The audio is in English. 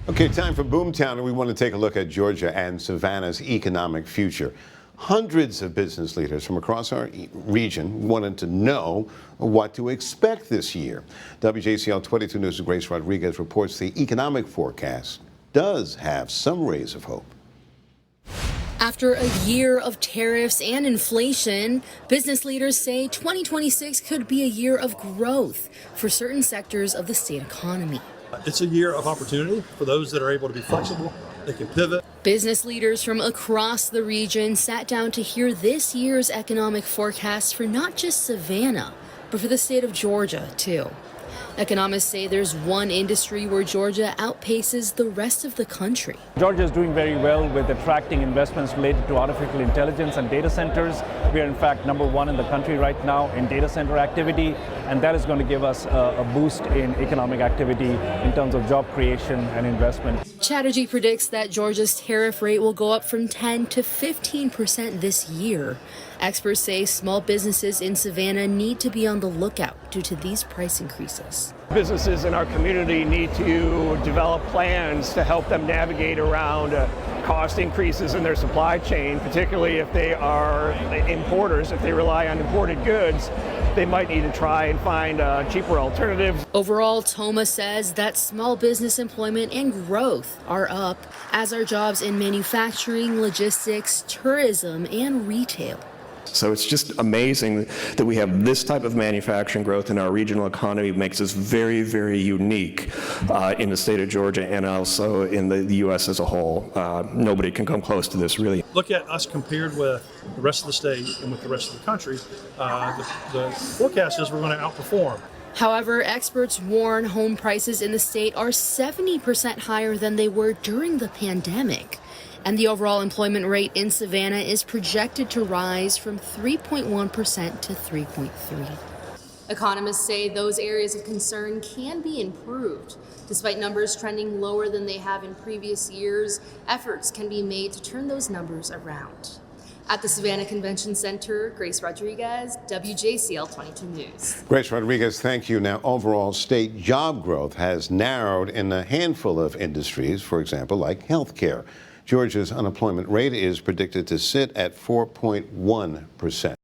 Okay, time for Boomtown, and we want to take a look at Georgia and Savannah's economic future. Hundreds of business leaders from across our region wanted to know what to expect this year. WJCL 22 News' Grace Rodriguez reports the economic forecast does have some rays of hope. After a year of tariffs and inflation, business leaders say 2026 could be a year of growth for certain sectors of the state economy. It's a year of opportunity for those that are able to be flexible. They can pivot. Business leaders from across the region sat down to hear this year's economic forecast for not just Savannah, but for the state of Georgia, too. Economists say there's one industry where Georgia outpaces the rest of the country. Georgia is doing very well with attracting investments related to artificial intelligence and data centers. We are in fact #1 in the country right now in data center activity, and that is going to give us a boost in economic activity in terms of job creation and investment. Chatterjee predicts that Georgia's tariff rate will go up from 10 to 15% this year. Experts say small businesses in Savannah need to be on the lookout due to these price increases. Businesses in our community need to develop plans to help them navigate around cost increases in their supply chain, particularly if they are importers. If they rely on imported goods, they might need to try and find cheaper alternatives. Overall, Toma says that small business employment and growth are up, as are jobs in manufacturing, logistics, tourism, and retail. So it's just amazing that we have this type of manufacturing growth in our regional economy. It makes us very, very unique in the state of Georgia and also in the U.S. as a whole. Nobody can come close to this, really. Look at us compared with the rest of the state and with the rest of the country. The forecast is we're going to outperform. However, experts warn home prices in the state are 70% higher than they were during the pandemic. And the overall employment rate in Savannah is projected to rise from 3.1% to 3.3%. Economists say those areas of concern can be improved. Despite numbers trending lower than they have in previous years, efforts can be made to turn those numbers around. At the Savannah Convention Center, Grace Rodriguez, WJCL 22 News. Grace Rodriguez, thank you. Now, overall state job growth has narrowed in a handful of industries, for example, like healthcare. Georgia's unemployment rate is predicted to sit at 4.1%.